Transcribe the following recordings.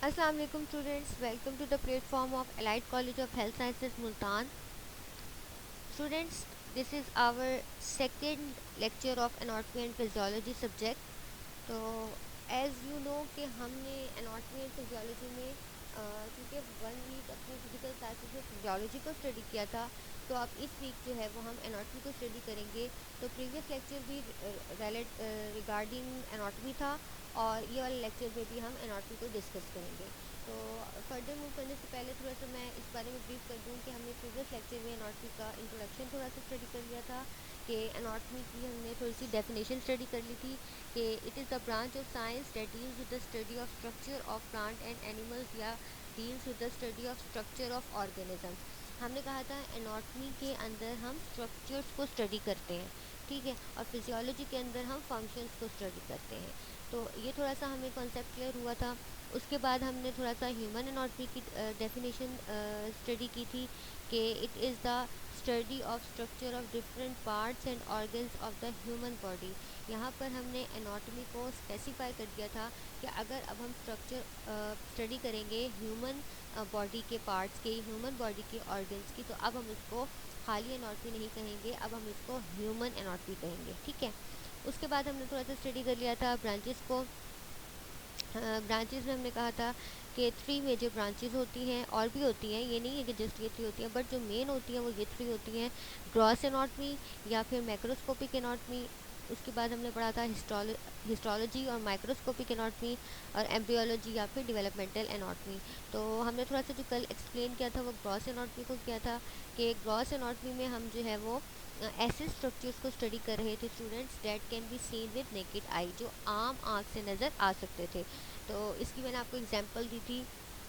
Assalamu alaikum students, welcome to the platform of Allied College of Health Sciences Multan. Students, this is our second lecture of anatomy and physiology subject. तो as you know कि हमने anatomy and physiology में क्योंकि 1 week अपने physical classes में physiology को study किया था, तो अब इस वीक जो है वो हम एनाटॉमी को स्टडी करेंगे। तो प्रीवियस लेक्चर भी रिगार्डिंग एनाटॉमी था और ये वाले लेक्चर में भी हम एनाटॉमी को डिस्कस करेंगे। तो फर्दर मूव करने से पहले थोड़ा सा मैं इस बारे में ब्रीफ कर दूँ कि हमने प्रीवियस लेक्चर में एनाटॉमी का इंट्रोडक्शन थोड़ा सा स्टडी कर लिया था कि एनाटॉमी की हमने थोड़ी सी डेफिनेशन स्टडी कर ली थी कि it is the branch of science that deals with the study of structure of plant and animals या deals with the study of structure of organisms. हमने कहा था एनाटॉमी के अंदर हम स्ट्रक्चर्स को स्टडी करते हैं, ठीक है, और फिजियोलॉजी के अंदर हम फंक्शंस को स्टडी करते हैं। तो ये थोड़ा सा हमें कॉन्सेप्ट क्लियर हुआ था। उसके बाद हमने थोड़ा सा ह्यूमन एनाटॉमी की डेफिनेशन स्टडी की थी कि it is the study of structure of different parts and organs of the human body. यहाँ पर हमने एनाटॉमी को स्पेसिफाई कर दिया था कि अगर अब हम स्ट्रक्चर स्टडी करेंगे ह्यूमन बॉडी के पार्ट्स के, ह्यूमन बॉडी के ऑर्गन्स की, तो अब हम इसको खाली एनाटॉमी नहीं कहेंगे, अब हम इसको ह्यूमन एनाटॉमी कहेंगे, ठीक है। उसके बाद हमने थोड़ा सा स्टडी कर लिया था ब्रांचेस को। ब्रांचेस में हमने कहा था कि 3 मेजर ब्रांचेस होती हैं, और भी होती हैं, ये नहीं है कि जस्ट ये 3 होती हैं, बट जो मेन होती हैं वो ये 3 होती हैं। ग्रॉस एनाटॉमी या फिर मैक्रोस्कोपिक एनाटॉमी, उसके बाद हमने पढ़ा था हिस्टोलॉजी और माइक्रोस्कोपिक एनाटॉमी, और एम्ब्रियोलॉजी या फिर डेवलपमेंटल एनाटॉमी। तो हमने थोड़ा सा जो कल एक्सप्लेन किया था वो ग्रॉस एनाटॉमी को किया था कि ग्रॉस एनाटॉमी में हम जो है वो ऐसे स्ट्रक्चर्स को स्टडी कर रहे थे students that can be seen with naked eye, जो आम आँख से नज़र आ सकते थे। तो इसकी मैंने आपको एग्जांपल दी थी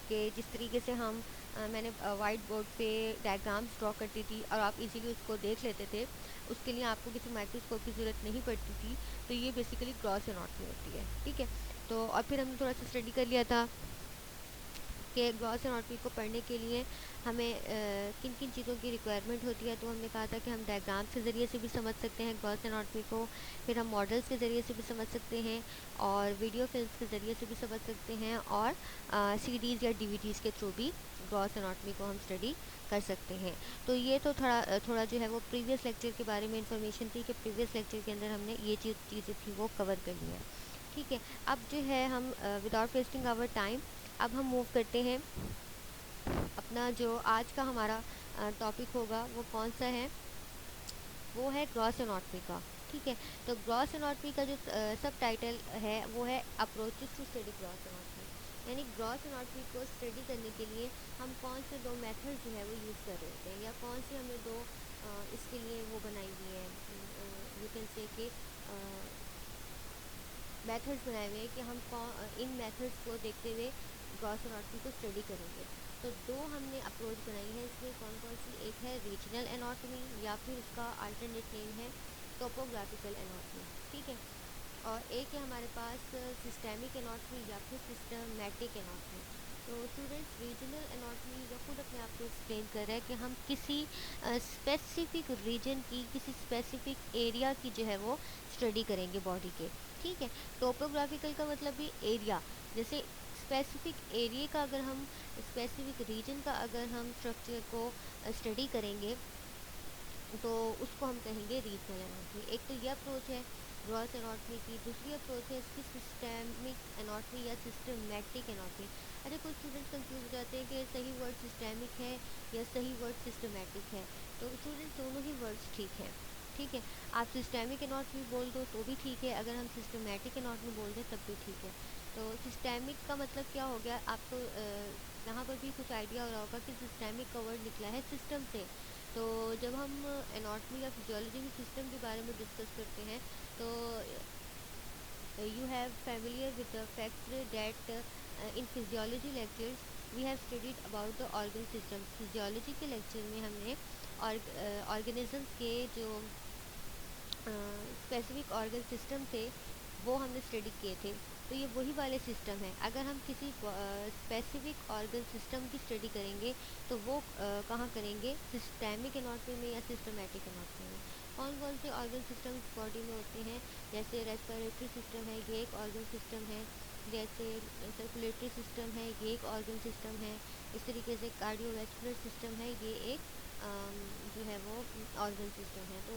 कि जिस तरीके से मैंने वाइट बोर्ड पे डायग्राम्स ड्रॉ करती थी और आप इजीली उसको देख लेते थे, उसके लिए आपको किसी माइक्रोस्कोप की ज़रूरत नहीं पड़ती थी। तो ये बेसिकली ग्रॉस एनाटॉमी होती है, ठीक है। तो और फिर हमने थोड़ा सा स्टडी कर लिया था कि ग्रॉस एनाटॉमी को पढ़ने के लिए हमें किन किन चीज़ों की रिक्वायरमेंट होती है। तो हमने कहा था कि हम डायग्राम्स के ज़रिए से भी समझ सकते हैं ग्रॉस एनाटॉमी को, फिर हम मॉडल्स के ज़रिए से भी समझ सकते हैं, और वीडियो फिल्म्स के ज़रिए से भी समझ सकते हैं, और सीडीज़ या डीवीडीज़ के थ्रू भी ग्रॉस एनाटॉमी को हम स्टडी कर सकते हैं। तो ये तो थोड़ा जो है वो प्रीवियस लेक्चर के बारे में इंफॉर्मेशन थी कि प्रीवियस लेक्चर के अंदर हमने ये चीज़ें थी वो कवर कर ली हैं, ठीक है। अब जो है हम विदाउट वेस्टिंग आवर टाइम अब हम मूव करते हैं। अपना जो आज का हमारा टॉपिक होगा वो कौन सा है, वो है ग्रॉस एनाटॉमी का, ठीक है। तो ग्रॉस एनाटॉमी का जो सब टाइटल है वो है approaches to study gross anatomy, यानी ग्रॉस एनाटॉमी को स्टडी करने के लिए हम कौन से 2 मेथड जो है वो यूज़ कर रहे होते हैं, या कौन से हमने 2 इसके लिए वो बनाई हुई है, यू कैन से कि मेथड्स बनाए हुए हैं कि हम इन मेथड्स को देखते हुए ग्रॉस एनाटॉमी को स्टडी करेंगे। तो 2 हमने अप्रोच बनाई है इसमें, कौन कौन सी, एक है रीजनल एनाटॉमी या फिर उसका अल्टरनेट नेम है टोपोग्राफिकल एनाटॉमी, ठीक है, और एक है हमारे पास सिस्टेमिक एनाटॉमी या फिर सिस्टमैटिक एनाटॉमी। तो स्टूडेंट्स, रीजनल एनाटॉमी जो खुद अपने आप को एक्सप्लेन कर रहा है कि हम किसी स्पेसिफिक रीजन की, किसी स्पेसिफिक एरिया की जो है वो स्टडी करेंगे बॉडी के, ठीक है। टोपोग्राफिकल का मतलब भी एरिया, जैसे स्पेसिफिक एरिया का, अगर हम स्पेसिफिक रीजन का अगर हम स्ट्रक्चर को स्टडी करेंगे तो उसको हम कहेंगे रीजनल एनाटॉमी। एक तो ये अप्रोच है ग्रॉस एनाटॉमी की, दूसरी अप्रोच है इसकी सिस्टेमिक एनाटॉमी या सिस्टमैटिक एनाटॉमी। अरे कुछ स्टूडेंट्स कंफ्यूज हो जाते हैं कि सही वर्ड सिस्टेमिक है या सही वर्ड सिस्टमैटिक है। तो स्टूडेंट्स दोनों ही वर्ड्स ठीक हैं, ठीक है। आप सिस्टेमिक एनाटॉमी बोल दो तो भी ठीक है, अगर हम सिस्टमैटिक एनाटॉमी बोल दें तब भी ठीक है। तो सिस्टेमिक का मतलब क्या हो गया, आपको यहाँ पर भी कुछ आइडिया हो रहा होगा कि सिस्टेमिक का वर्ड निकला है सिस्टम से। तो जब हम एनाटॉमी या फिजियोलॉजी में सिस्टम के बारे में डिस्कस करते हैं तो you have familiar with the fact that in physiology lectures we have studied about the organ system। Physiology के लेक्चर में हमने ऑर्गेनिजम्स के जो स्पेसिफिक ऑर्गन सिस्टम थे वो हमने स्टडी किए थे। तो ये वही वाले सिस्टम है। अगर हम किसी स्पेसिफिक ऑर्गन सिस्टम की स्टडी करेंगे तो वो कहाँ करेंगे, सिस्टेमिक एनाटॉमी में या सिस्टमैटिक एनाटॉमी में। कौन कौन से ऑर्गन सिस्टम बॉडी में होते हैं, जैसे रेस्पिरेटरी सिस्टम है, ये एक ऑर्गन सिस्टम है, जैसे सर्कुलेटरी सिस्टम है, ये एक ऑर्गन सिस्टम है। इस तरीके से कार्डियोवैस्कुलर सिस्टम है, ये एक जो है वो ऑर्गन सिस्टम है। तो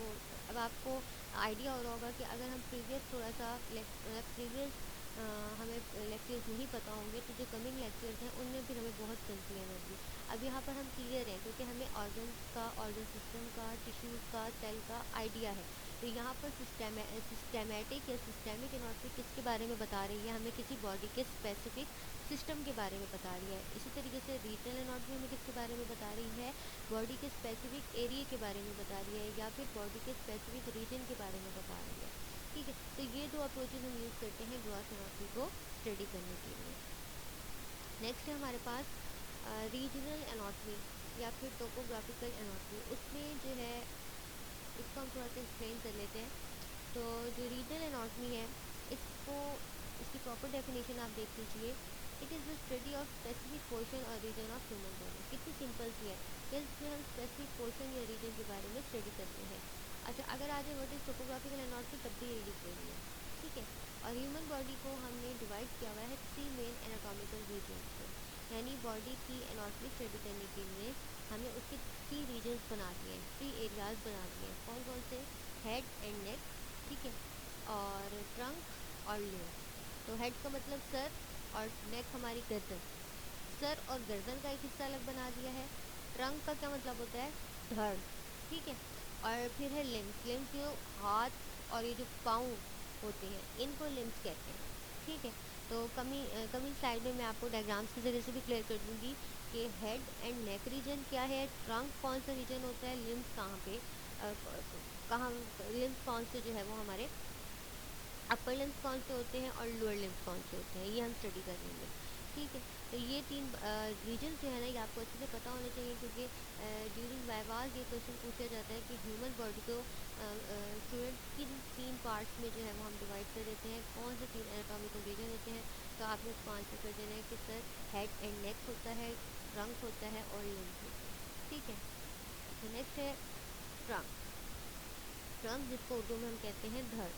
अब आपको आइडिया हो रहा होगा कि अगर हम प्रीवियस थोड़ा सा प्रीवियस हमें लेक्चर्स नहीं पता होंगे तो जो कमिंग लेक्चर्स हैं उनमें फिर हमें बहुत कंफ्यूजन होगी। अब यहाँ पर हम क्लियर हैं क्योंकि हमें ऑर्गन्स का, ऑर्गन सिस्टम का, टिश्यूज़ का, सेल का आइडिया है। तो यहाँ पर सिस्टेमेटिक या सिस्टेमिक एनाटॉमी किसके बारे में बता रही है, हमें किसी बॉडी के स्पेसिफिक सिस्टम के बारे में बता रही है। इसी तरीके से रीजनल एनाटॉमी हमें किसके बारे में बता रही है, बॉडी के स्पेसिफिक एरिया के बारे में बता रही है या फिर बॉडी के स्पेसिफिक रीजन के बारे में बता रही है। ठीक है, तो ये दो अप्रोचेज हम यूज़ करते हैं ग्रॉस एनाटॉमी को स्टडी करने के लिए। नेक्स्ट है हमारे पास रीजनल एनाटॉमी या फिर टोपोग्राफिकल एनाटॉमी। उसमें जो है इसको हम थोड़ा सा एक्सप्लेन कर लेते हैं। तो जो रीजनल एनाटॉमी है, इसको इसकी प्रॉपर डेफिनेशन आप देख लीजिए। It is the study of specific portion और रीजन ऑफ ह्यूमन बॉडी। कितनी सिंपल सी है कि इसमें हम स्पेसिफिक पोर्शन या रीजन के बारे में स्टडी करते हैं। अच्छा, अगर आज व्हाट इज टोपोग्राफिकल एनाटॉमी तब भी यही लिख देंगे, ठीक है। और ह्यूमन बॉडी को हमने डिवाइड किया हुआ है 3 मेन एनाटॉमिकल रीजन्स में, यानी बॉडी की एनाटॉमी स्टडी करने के लिए हमें उसके 3 रीजन्स बना दिए हैं, 3 एरियाज बना दिए हैं। कौन कौन से, हेड एंड नेक, ठीक है, और ट्रंक और लिम्स। तो हेड का मतलब सर और नेक हमारी गर्दन। सर और गर्दन का एक हिस्सा अलग बना दिया है। ट्रंक का क्या मतलब होता है, धड़, ठीक है। और फिर है लिम्स। लिम्स जो हाथ और ये जो पाँव होते हैं इनको लिम्स कहते हैं, ठीक है। तो कमिंग स्लाइड में मैं आपको डायग्राम्स के ज़रिए से भी क्लियर कर दूंगी कि हेड एंड नेक रीजन क्या है, ट्रंक कौन सा रीजन होता है, लिम्स कहाँ पे कहाँ, लिम्स कौन से जो है वो हमारे अपर लिम्स कौन से होते हैं और लोअर लिम्स कौन से होते हैं, ये हम स्टडी कर लेंगे, ठीक है। तो ये 3 रीजन जो है ना, ये आपको अच्छे से पता होने चाहिए क्योंकि ड्यूरिंग वाइवाज ये क्वेश्चन पूछा जाता है कि ह्यूमन बॉडी को स्टूडेंट किन 3 पार्ट्स में जो है वो हम डिवाइड कर देते हैं, कौन से 3 एनाटॉमिकल रीजन होते हैं। तो आपने उसको आंसर कर देना है कि सर हेड एंड नेक होता है, ट्रंक होता है और लिम्स होते हैं, ठीक है। तो नेक्स्ट है ट्रंक। ट्रंक जिसको उर्दू में हम कहते हैं धड़।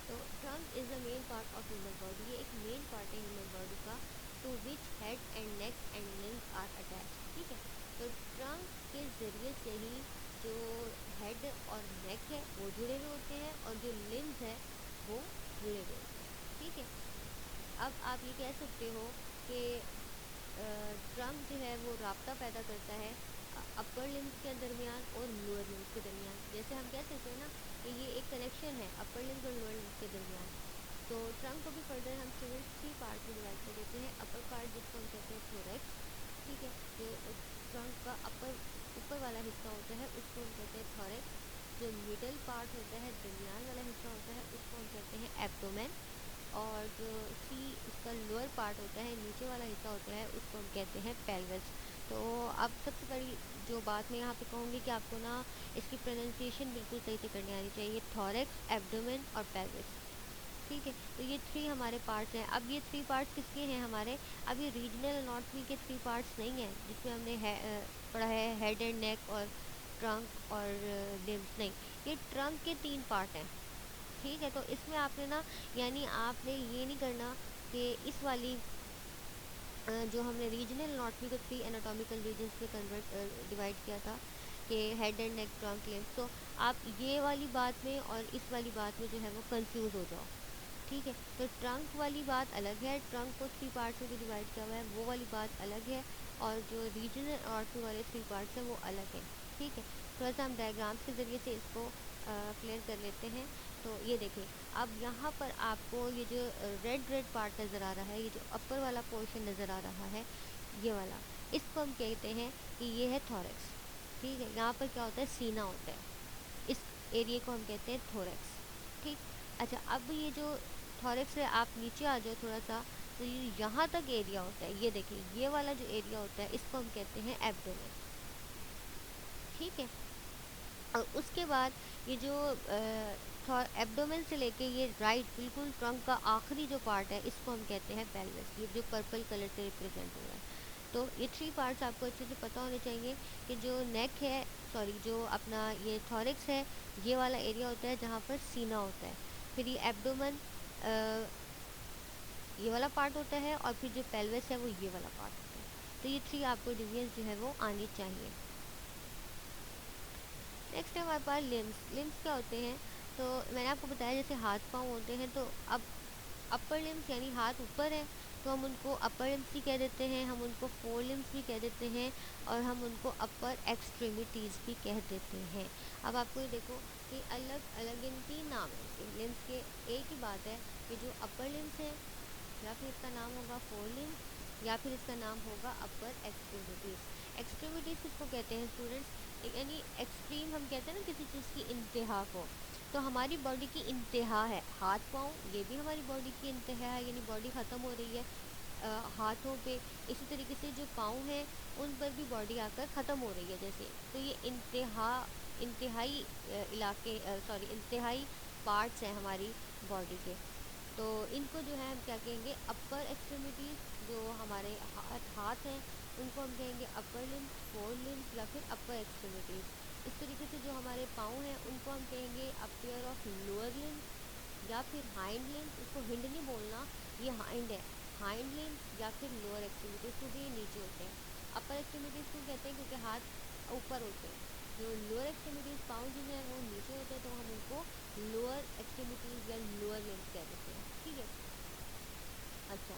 तो trunk is the main part of human body, ये एक मेन पार्ट है ह्यूमन बॉडी का, to which head and neck and limbs are attach, ठीक है। तो ट्रंक के ज़रिए से ही जो हेड और नेक है वो जुड़े हुए होते हैं और जो लिम्स है वो जुड़े हुए होते हैं, ठीक है। अब आप ये कह सकते हो कि ट्रंक जो है वो राब्ता पैदा करता है अपर लिम्स के दरमियान और लोअर लिम्स के दरमियान। जैसे हम कह सकते हैं ना कि ये एक कनेक्शन है अपर लिम्स और लोअर लिम्स के दरमियान। तो ट्रंक को भी फर्दर हम स्टूडेंट्स 3 पार्ट में डिवाइड कर देते हैं। अपर पार्ट जिसको हम कहते हैं थोरैक्स, ठीक है, जो ट्रंक का ऊपर वाला हिस्सा होता है उसको हम कहते हैं थोरैक्स। जो मिडल पार्ट होता है, दरमियान वाला हिस्सा होता है, उसको हम कहते हैं एब्डोमेन। और जो इसका लोअर पार्ट होता है, नीचे वाला हिस्सा होता है, उसको हम कहते हैं पेल्विस। तो अब सबसे बड़ी जो बात मैं यहाँ पे कहूँगी कि आपको ना इसकी प्रोनाउंसिएशन बिल्कुल सही से करनी आनी चाहिए, थॉरैक्स, एब्डोमेन और पेल्विस, ठीक है। तो ये 3 हमारे पार्ट्स हैं। अब ये 3 पार्ट्स किसके हैं हमारे, अब ये रीजनल एनाटॉमी के 3 पार्ट्स नहीं हैं जिसमें हमने पढ़ा है हेड एंड नेक और ट्रंक और लिम्स, नहीं, ये ट्रंक के 3 पार्ट हैं, ठीक है। तो इसमें आपने ना, यानी आपने ये नहीं करना कि इस वाली जो हमने रीजनल एनाटॉमी को 3 एनाटॉमिकल रीजन्स में कन्वर्ट डिवाइड किया था कि head and neck, trunk, limbs, तो आप ये वाली बात में और इस वाली बात में जो है वो कंफ्यूज हो जाओ, ठीक है। तो ट्रंक वाली बात अलग है, ट्रंक को 3 पार्ट्स में भी डिवाइड किया हुआ है, वो वाली बात अलग है। और जो रीजनल एनाटॉमी वाले 3 पार्ट्स हैं वो अलग है, ठीक है। थोड़ा सा हम डायग्राम्स के ज़रिए से इसको क्लियर कर लेते हैं। तो ये देखिए, अब यहाँ पर आपको ये जो रेड रेड पार्ट नज़र आ रहा है, ये जो अपर वाला पोर्शन नज़र आ रहा है, ये वाला, इसको हम कहते हैं कि ये है थोरैक्स, ठीक है। यहाँ पर क्या होता है, सीना होता है, इस एरिया को हम कहते हैं थोरैक्स, ठीक। अच्छा, अब ये जो थोरैक्स से आप नीचे आ जाओ थोड़ा सा, तो ये यहाँ तक एरिया होता है, ये देखिए ये वाला जो एरिया होता है इसको हम कहते हैं एब्डोमेन, ठीक है। और उसके बाद ये जो एब्डोमेन से लेके ये राइट बिल्कुल ट्रंक का आखिरी जो पार्ट है इसको हम कहते हैं पेल्विस, ये जो पर्पल कलर से रिप्रेजेंट हो रहा है। तो ये 3 पार्ट्स आपको अच्छे से पता होने चाहिए कि जो नेक है, सॉरी, जो अपना ये थॉरिक्स है, ये वाला एरिया होता है जहाँ पर सीना होता है। फिर ये एब्डोमेन ये वाला पार्ट होता है, और फिर जो पेल्विस है वो ये वाला पार्ट होता है। तो ये 3 आपको डिवीजन जो है वो आनी चाहिए। नेक्स्ट है हमारे पास लिम्स। लिम्स क्या होते हैं? तो मैंने आपको बताया जैसे हाथ पाँव होते हैं, तो अब अपर लिम्स यानी हाथ ऊपर है तो हम उनको अपर लिम्स भी कह देते हैं, हम उनको फोर लिम्स भी कह देते हैं, और हम उनको अपर एक्सट्रीमिटीज़ भी कह देते हैं। अब आपको ये देखो कि अलग अलग इनकी नाम है लिम्स के। एक ही बात है कि जो अपर लिम्स है या फिर इसका नाम होगा फोर लिम्स या फिर इसका नाम होगा अपर एक्सट्रीमिटीज़। एक्सट्रीमिटीज़ किसको कहते हैं स्टूडेंट्स? यानी एक्सट्रीम हम कहते हैं ना किसी चीज़ की इंतहा को। तो हमारी बॉडी की इंतहा है हाथ पाँव, ये भी हमारी बॉडी की इंतहा है, यानी बॉडी ख़त्म हो रही है हाथों पे। इसी तरीके से जो पाँव हैं उन पर भी बॉडी आकर ख़त्म हो रही है जैसे। तो ये इंतहाई इलाके सॉरी इंतहाई पार्ट्स हैं हमारी बॉडी के। तो इनको जो है हम क्या कहेंगे? अपर एक्सट्रीमिटीज़। जो हमारे हाथ हैं उनको हम कहेंगे अपर लिम्स, फोर लिम्स या फिर अपर एक्सट्रीमिटीज़। इस तरीके से जो हमारे पाँव हैं उनको हम कहेंगे a pair of lower limbs या फिर हाइंड लिम्स। इसको हिंड नहीं बोलना, ये हाइंड है। हाइंड लिम्स या फिर लोअर एक्सट्रीमिटीज़, क्योंकि ये नीचे होते हैं। अपर एक्सट्रीमिटीज़ को कहते हैं क्योंकि हाथ ऊपर होते हैं। जो लोअर एक्सट्रीमिटीज़ पाँव जिन्हें हैं वो नीचे होते हैं, तो हम उनको लोअर एक्सट्रीमिटीज़ या लोअर लिम्स कह देते हैं। ठीक है। अच्छा,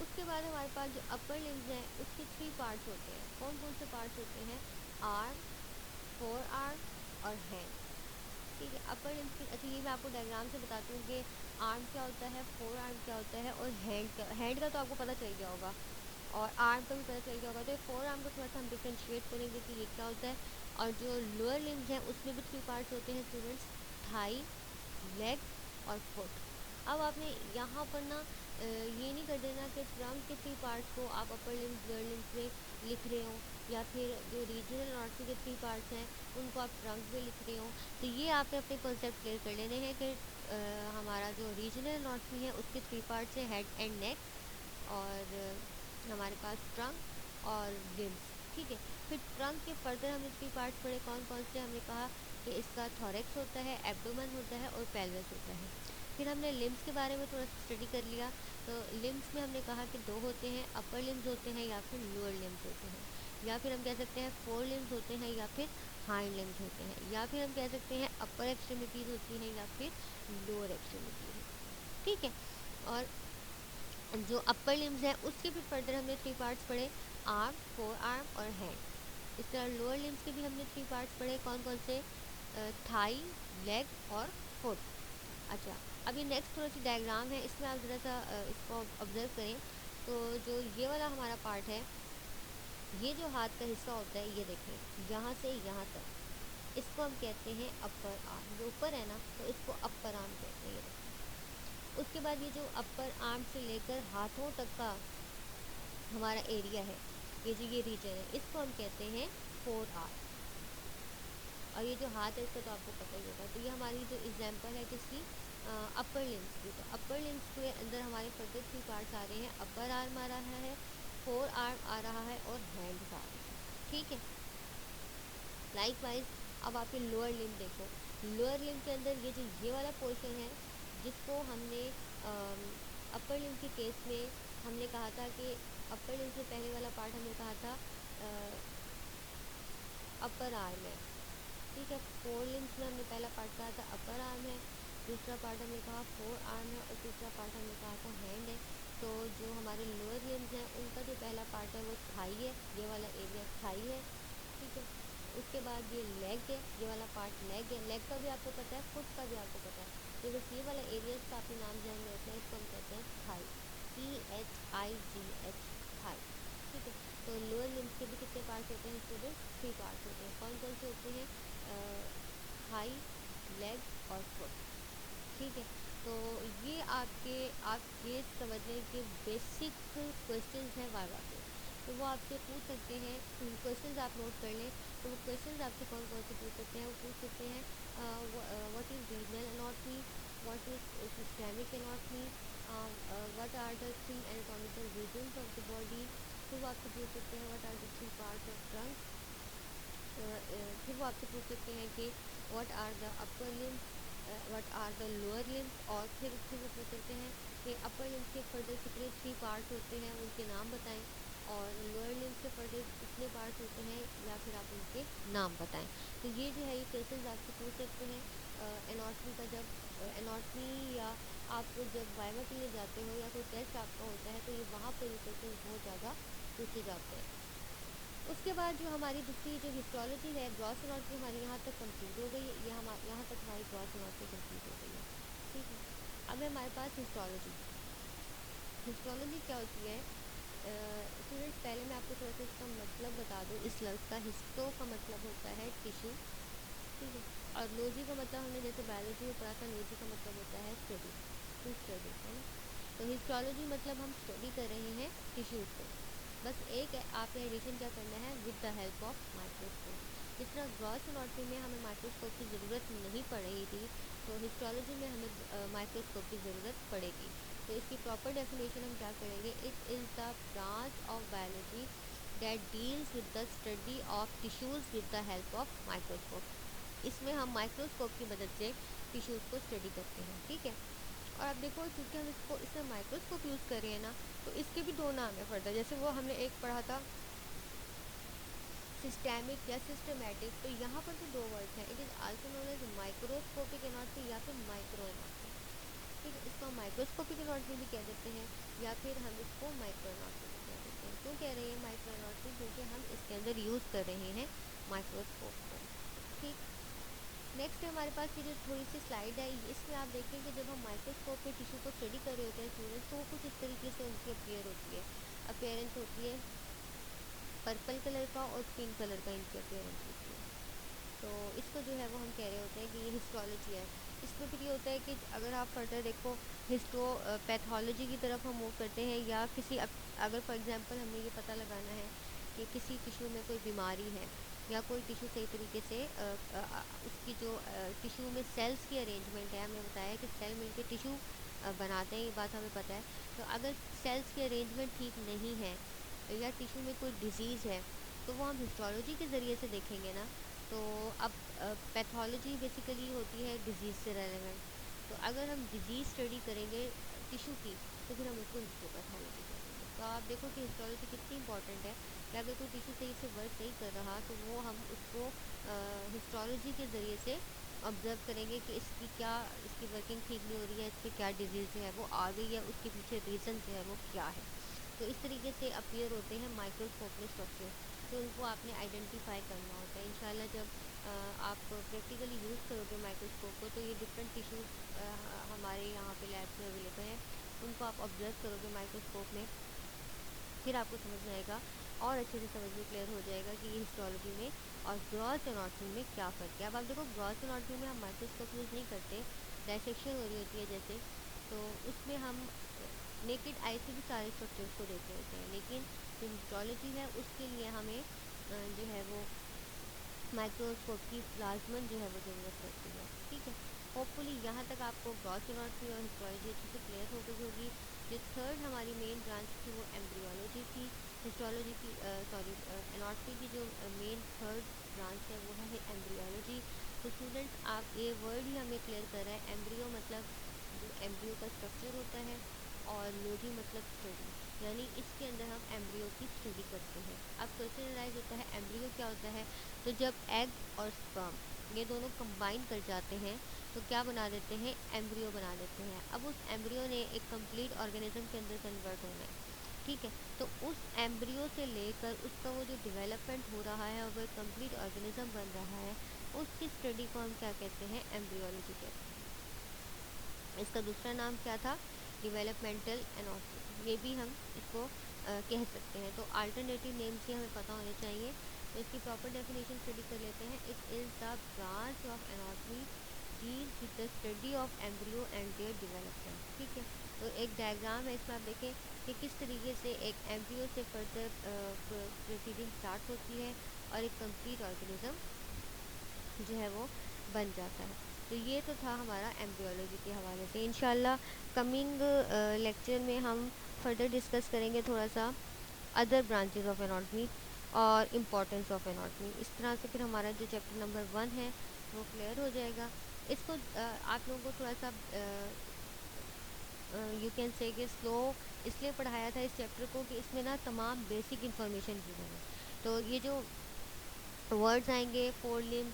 उसके बाद हमारे पास जो अपर लिम्स हैं उसके 3 पार्ट्स होते हैं। कौन कौन से पार्ट्स होते हैं? आर्म, फोर आर्म और हैंड। ठीक है। अपर लिम्स की, अच्छा ये मैं आपको डायग्राम से बताती हूँ कि आर्म क्या होता है, फोर आर्म क्या होता है और हैंड का तो आपको पता चल गया होगा और आर्म का भी पता चल गया होगा। तो फोर आर्म को थोड़ा सा हम डिफ्रेंशिएट करेंगे कि ये क्या होता है। और जो लोअर लिम्स हैं उसमें भी 3 पार्ट्स होते हैं स्टूडेंट्स, थाई, लेग और फुट। अब आपने यहाँ पर ना ये नहीं कर देना कि ट्रंक के 3 पार्ट्स को आप अपर लिम्स लोअर लिम्स में लिख रहे हो, या फिर जो रीजनल ऑर्टरी के 3 पार्ट्स हैं उनको आप ट्रंक में लिख रहे हो। तो ये आपने अपने कॉन्सेप्ट क्लियर कर लेने हैं कि हमारा जो रीजनल ऑर्टरी है उसके 3 पार्ट्स हैं, हेड एंड नेक, और हमारे पास ट्रंक और लिम्स। ठीक है। फिर ट्रंक के फर्दर हमने 3 पार्ट्स पढ़े, कौन कौन से? हमने कहा कि इसका थोरेक्स होता है, एब्डोमेन होता है और पेल्विस होता है। फिर हमने लिम्स के बारे में थोड़ा स्टडी कर लिया। तो लिम्स में हमने कहा कि 2 होते हैं, अपर लिम्स होते हैं या फिर लोअर लिम्स होते हैं, या फिर हम कह सकते हैं फोर लिम्स होते हैं या फिर हाइंड लिम्स होते हैं, या फिर हम कह सकते हैं अपर एक्सट्रीमिटीज़ होती हैं या फिर लोअर एक्सट्रीमिटीज़। ठीक है। और जो अपर लिम्स हैं उसके भी फर्दर हमने 3 पार्ट्स पढ़े, आर्म, फोर आर्म और हैंड। इस तरह लोअर लिम्स के भी हमने 3 पार्ट्स पढ़े, कौन कौन से? थाई, लेग और फुट। अच्छा, अब ये नेक्स्ट थोड़ी सी डायग्राम है, इसमें आप ज़रा सा इसको ऑब्जर्व करें। तो जो ये वाला हमारा पार्ट है, ये जो हाथ का हिस्सा होता है, ये देखें यहाँ से यहाँ तक, इसको हम कहते हैं अपर आर्म। जो ऊपर है ना तो इसको अपर आर्म कहते हैं, ये देखें। उसके बाद ये जो अपर आर्म से लेकर हाथों तक का हमारा एरिया है, ये जो ये रीजन है, इसको हम कहते हैं फोर आर्म। और ये जो हाथ है इसका तो आपको पता ही होगा। तो ये हमारी जो एग्जांपल है किसकी? अपर लिम्स की। तो अपर लिम्स के अंदर हमारे फर्दर 3 पार्ट्स आ रहे हैं, अपर आर्म आ रहा है, फोर आर्म आ रहा है और हैंड्स आ रहे हैं। ठीक है। लाइक वाइज अब आप ये लोअर लिम्ब देखो। लोअर लिम्ब के अंदर ये जो ये वाला पोर्शन है, जिसको हमने अपर लिम्ब के केस में हमने कहा था कि अपर लिम्ब से पहले वाला पार्ट हमने कहा था अपर आर्म है। ठीक है। फोर लिम्स में हमने पहला पार्ट कहा था अपर आर्म है, दूसरा पार्ट हमने कहा फोर आर्म है और तीसरा पार्ट हमने कहा था हैंड है। तो जो हमारे लोअर लिम्स हैं उनका जो पहला पार्ट है वो थाई है, ये वाला एरिया थाई है। ठीक है। उसके बाद ये लेग है, ये वाला पार्ट लेग है। लेग का भी आपको पता है, फुट का भी आपको पता है। तो बस ये वाला एरिया का आपके नाम ध्यान में रखना है, इसको हम कहते हैं थाई, THIGH, थाई। ठीक है। तो लोअर लिम्स के भी कितने पार्ट्स होते हैं स्टूडेंट? 3 पार्ट्स होते हैं। कौन कौन से होते हैं? थाई, लेग और फुट। ठीक है। तो ये आप ये समझ लें कि बेसिक क्वेश्चंस हैं वाइवा के। तो वो आपसे पूछ सकते हैं, क्वेश्चंस आप नोट कर लें। तो वो क्वेश्चंस आपसे कौन कौन से पूछ सकते हैं? वो पूछ सकते हैं what is regional anatomy, what is systemic anatomy, what are the 3 anatomical regions of the body. फिर वो आपसे पूछ सकते हैं what are the 3 parts of trunk. फिर वो आपसे पूछ सकते हैं कि what are the upper limbs, what are the lower limbs, और फिर वो पूछ सकते हैं कि अपर लिम्स के फर्दर कितने 3 पार्ट्स होते हैं उनके नाम बताएं, और लोअर लिम्स के फर्दर कितने पार्ट्स होते हैं या फिर आप उनके नाम बताएं। तो ये जो है ये क्वेश्चन आपसे पूछ सकते हैं एनाटॉमी का, जब एनाटॉमी या आप जब वाइवा के लिए जाते हो या कोई टेस्ट आपका होता है तो ये वहाँ पर ये क्वेश्चन बहुत ज़्यादा पूछे जाते हैं। उसके बाद जो हमारी दूसरी जो हिस्टोलॉजी है, ग्रॉस एनाटॉमी हमारी यहाँ तक कंप्लीट हो गई है, यहाँ तक हमारी ग्रॉस एनाटॉमी कंप्लीट हो गई है। ठीक है, अब है हमारे पास हिस्टोलॉजी। हिस्टोलॉजी क्या होती है स्टूडेंट्स, पहले मैं आपको थोड़ा सा इसका मतलब बता दूँ। इस लफ्ज़ का हिस्टो का मतलब होता है टिश्यू, ठीक है, और लॉजी का मतलब हमने जैसे बायोलॉजी में पढ़ा था, लॉजी का मतलब होता है स्टडी, टू स्टडी, है ना। तो हिस्टोलॉजी मतलब हम स्टडी कर रहे हैं टिश्यूज़ को। बस एक है, आपने एडिशन क्या करना है, with the help of microscope. जिस तरह ग्रॉस एनाटॉमी में हमें माइक्रोस्कोप की ज़रूरत नहीं पड़ रही थी, तो हिस्टोलॉजी में हमें माइक्रोस्कोप की ज़रूरत पड़ेगी। तो इसकी प्रॉपर डेफिनेशन हम क्या करेंगे, it is the branch of biology that deals with the study of tissues with the help of microscope. इसमें हम माइक्रोस्कोप की मदद से टिश्यूज़ को स्टडी करते हैं, ठीक है। और अब देखो, चूँकि हम इसको इसमें माइक्रोस्कोप यूज़ कर रहे हैं ना, तो इसके भी दो नाम है फर्दर। जैसे वो हमने एक पढ़ा था सिस्टेमिक या सिस्टमेटिक, तो यहाँ पर भी दो वर्ड्स हैं। It is also known as microscopic anatomy या फिर माइक्रो एनाटॉमी, ठीक है। इसको हम माइक्रोस्कोपिक एनाटॉमी भी कह देते हैं या फिर हम इसको माइक्रो एनाटॉमी भी कह देते हैं। क्यों कह रहे हैं माइक्रो एनाटॉमी, क्योंकि हम इसके अंदर यूज़ कर रहे हैं माइक्रोस्कोप को, ठीक। नेक्स्ट है हमारे पास ये जो थोड़ी सी स्लाइड है, इसमें आप देखें कि जब हम माइक्रोस्कोप में टिश्यू को स्टडी कर रहे होते हैं स्टूडेंट्स, तो वो कुछ इस तरीके से उनकी अपीयर होती है, अपीयरेंस होती है पर्पल कलर का और पिंक कलर का इनकी अपीयरेंस होती है। तो इसको जो है वो हम कह रहे होते हैं कि ये हिस्टोलॉजी है। इसमें फिर ये होता है कि अगर आप फर्दर देखो हिस्टो पैथोलॉजी की तरफ हम मूव करते हैं, या किसी अगर फॉर एग्जांपल हमने ये पता लगाना है कि किसी टिश्यू में कोई बीमारी है, या कोई टिश्यू सही तरीके से उसकी जो टिश्यू में सेल्स की अरेंजमेंट है, हमने बताया कि सेल मिलके टिश्यू बनाते हैं, ये बात हमें पता है। तो अगर सेल्स की अरेंजमेंट ठीक नहीं है या टिश्यू में कोई डिज़ीज़ है, तो वो हम हिस्टोलॉजी के ज़रिए से देखेंगे ना। तो अब पैथोलॉजी बेसिकली होती है डिज़ीज़ से रेलेवेंट। तो अगर हम डिज़ीज़ स्टडी करेंगे टिश्यू की, तो फिर हम उसको हिस्टोपैथोलॉजी कहेंगे। तो आप देखो कि हिस्टोलॉजी कितनी इंपॉर्टेंट है कि अगर कोई टिश्यू सही से वर्क नहीं कर रहा, तो वो हम उसको हिस्टोलॉजी के ज़रिए से ऑब्ज़र्व करेंगे कि इसकी वर्किंग ठीक नहीं हो रही है, इस पर क्या डिज़ीज़ जो है वो आ गई है, उसके पीछे रीज़न जो है वो क्या है। तो इस तरीके से अपीयर होते हैं माइक्रोस्कोप में स्ट्रक्चर। तो उनको आपने आइडेंटिफाई करना होता है। इंशाल्लाह जब आप प्रैक्टिकली यूज़ करोगे माइक्रोस्कोप को, तो ये डिफरेंट टिश्यूज़ हमारे यहाँ पे लैब्स में अवेलेबल हैं, उनको आप ऑब्जर्व करोगे माइक्रोस्कोप में, फिर आपको समझ में आएगा और अच्छे से समझ में क्लियर हो जाएगा कि ये हिस्टोलॉजी में और ग्रॉस एनाटॉमी में क्या फ़र्क है। अब आप देखो, ग्रॉस एनाटॉमी में हम माइक्रोस्कोप यूज़ नहीं करते, डायसेक्शन हो रही होती है जैसे, तो उसमें हम नेकेड आई से भी सारे स्ट्रक्चर्स को देख रहे होते हैं। लेकिन जो हिस्टोलॉजी है उसके लिए हमें जो है वो माइक्रोस्कोप की लाजमन जो है वो ज़रूरत पड़ती है, ठीक है। होपफुली यहाँ तक आपको ग्रॉस एनाटॉमी और हिस्टोलॉजी अच्छे से क्लियर हो गई होगी। जो थर्ड हमारी मेन ब्रांच थी वो एम्ब्रियोलॉजी थी। हिस्टोलॉजी की एनाटॉमी की जो मेन थर्ड ब्रांच है वो है एम्ब्रियोलॉजी। तो स्टूडेंट्स, आप ये वर्ड ही हमें क्लियर कर रहा है, एम्ब्रियो मतलब जो एम्ब्रियो का स्ट्रक्चर होता है, और लॉजी मतलब स्टडी, यानी इसके अंदर हम एम्ब्रियो की स्टडी करते हैं। अब क्वेश्चन राइज होता है एम्ब्रियो क्या होता है। तो जब एग और स्पर्म ये दोनों कंबाइन कर जाते हैं, तो क्या बना देते हैं, एम्ब्रियो बना देते हैं। अब उस एम्ब्रियो ने एक कंप्लीट ऑर्गेनिज्म के अंदर कन्वर्ट होना है, ठीक है। तो उस एम्ब्रियो से लेकर उसका वो जो डेवलपमेंट हो रहा है और वो एक कंप्लीट ऑर्गेनिज्म बन रहा है, उसकी स्टडी को हम क्या कहते हैं, एम्ब्रियोलॉजी कहते हैं। इसका दूसरा नाम क्या था, डेवलपमेंटल एनाटॉमी, ये भी हम इसको कह सकते हैं। तो अल्टरनेटिव नेम से हमें पता होने चाहिए। तो इसकी प्रॉपर डेफिनेशन स्टडी कर लेते हैं। It is the branch of anatomy deals with the study of embryo and their development, ठीक है। तो एक डायग्राम है, इसमें आप देखें कि किस तरीके से एक एम्ब्रियो से फर्दर प्रोसीडिंग स्टार्ट होती है और एक कंप्लीट ऑर्गेनिज्म जो है वो बन जाता है। तो ये तो था हमारा एम्ब्रियोलॉजी के हवाले से। इंशाल्लाह कमिंग लेक्चर में हम फर्दर डिस्कस करेंगे थोड़ा सा अदर ब्रांचेस ऑफ एनाटॉमी और इम्पोर्टेंस ऑफ एनाटॉमी। इस तरह से फिर हमारा जो चैप्टर नंबर 1 है वो क्लियर हो जाएगा। इसको आप लोगों को थोड़ा सा यू कैन से कि स्लो इसलिए पढ़ाया था इस चैप्टर को कि इसमें ना तमाम बेसिक इन्फॉर्मेशन गिवन है। तो ये जो वर्ड्स आएंगे, फोर लिम्स,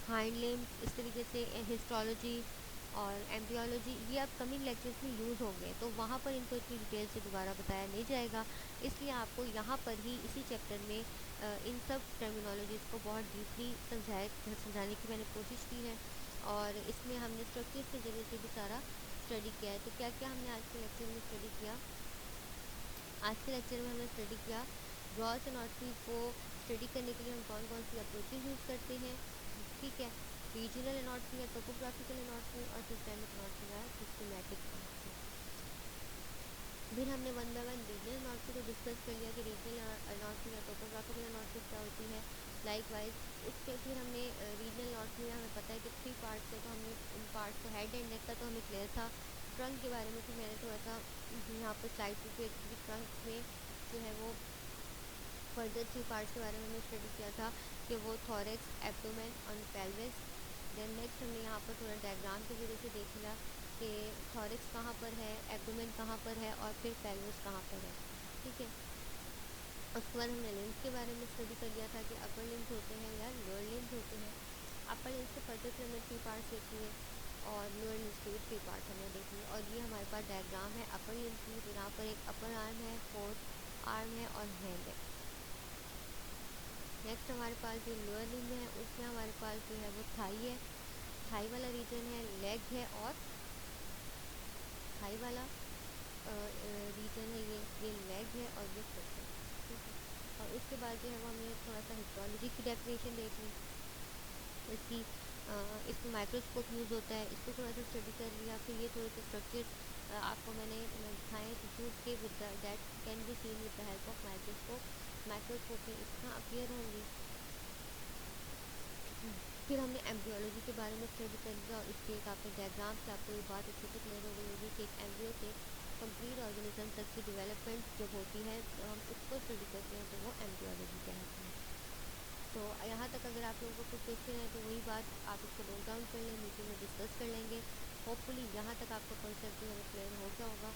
हाइंड लिम्स, इस तरीके से हिस्टोलॉजी और एम्ब्रियोलॉजी, ये अब कमिंग लेक्चर्स में यूज़ होंगे, तो वहाँ पर इनको इतनी डिटेल से दोबारा बताया नहीं जाएगा। इसलिए आपको यहाँ पर ही इसी चैप्टर में इन सब टर्मिनोलॉजीज़ को बहुत डीपली समझाने की मैंने कोशिश की है। और इसमें हमने स्ट्रक्चर्स के जरिए से भी सारा स्टडी किया है। तो क्या क्या हमने आज के लेक्चर में स्टडी किया? आज के लेक्चर में हमने स्टडी किया ग्रॉस एनाटॉमी को स्टडी करने के लिए हम कौन कौन सी अप्रोचेज यूज़ करते हैं, ठीक है। रीजनल एनाटॉमी या टोपोग्राफिकल एनाटॉमी और सिस्टेमिक एनाटॉमी या सिस्टमैटिक एनाटॉमी। फिर हमने one by one regional anatomy को डिस्कस कर लिया कि रीजनल एनाटॉमी या टोपोग्राफिकल एनाटॉमी क्या होती है। लाइक वाइज उसके फिर हमने रीजनल एनाटॉमी में हमें पता है कि 3 पार्ट्स है, तो हमने उन पार्ट्स को हेड एंड नेक का तो हमें क्लियर था। ट्रंक के बारे में फिर मैंने थोड़ा सा यहाँ पर स्लाइड पे भी एक्चुअली ट्रंक में जो है वो फर्दर 3 पार्ट्स के बारे में हमने स्टडी किया था कि वो थॉरेक्स, एब्डोमेन और पेल्विस। देन नेक्स्ट हमने यहाँ पर थोड़ा डायग्राम के जरिए से देख लिया कि थॉरेक्स कहाँ पर है, एब्डोमेन कहाँ पर है और फिर पेल्विस कहाँ पर है, ठीक है। उसके बाद हमने लिम्स के बारे में स्टडी कर लिया था कि अपर लिम्स होते हैं या लोअर लिम्स होते हैं। अपर लिम्स के फर्दर फिर हमने 3 पार्ट्स देख लिए और लोअर लिम्स के भी 3 पार्ट्स हमने देख लिए। और ये हमारे पास डायग्राम है अपर लिम्स की। तो यहाँ पर एक अपर आर्म है, फोर्थ आर्म है और हैंड है। नेक्स्ट हमारे पास जो लोअर लिम्ब है उसमें हमारे पास जो है वो थाई है, थाई वाला रीजन है, लेग है और थाई वाला रीजन है, ये लेग है और ये फुट है, ठीक है। और उसके बाद जो है वो हमने थोड़ा सा हिस्टोलॉजी की डेफिनेशन देख ली, इसकी इसमें माइक्रोस्कोप यूज़ होता है, इसको थोड़ा सा स्टडी कर लिया। फिर ये थोड़े से स्ट्रक्चर आपको मैंने दिखाए टिश्यूज़ के with that can be seen with the help of microscope. Microscope में इतना अपीयर होंगी। फिर हमने एम्ब्रियोलॉजी के बारे में स्टडी कर लिया और इसके एक आपके डायग्राम से आपको ये बात अच्छे से क्लियर हो गई होगी कि एक एम्ब्रियो से कंप्लीट ऑर्गेनिज्म तक की डेवलपमेंट जब होती है तो हम उसको स्टडी करते हैं, तो वो एम्ब्रियोलॉजी कहलाती है। तो यहाँ तक अगर आप लोगों को कोई क्वेश्चन है तो वही बात आप इसको नोट डाउन कर लें, मीटिंग में डिस्कस कर लेंगे। होपफुली यहाँ तक आपका कॉन्सेप्ट जो है क्लियर हो गया होगा।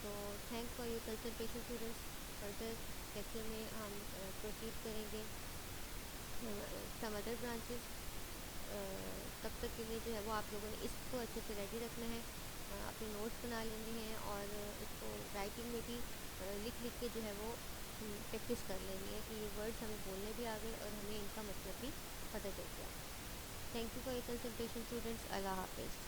तो thanks for your consultation students. Further lecture में हम प्रोसीड करेंगे सम अदर ब्रांचेस। तब तक के लिए जो है वो आप लोगों ने इसको अच्छे से रेडी रखना है, अपने नोट्स बना लेने हैं और इसको राइटिंग में भी लिख लिख के जो है वो प्रैक्टिस कर लेनी है कि ये वर्ड्स हमें बोलने भी आ गए और हमें इनका मतलब भी पता चल गया। Thank you for your consultation students. अल्लाह हाफिज़।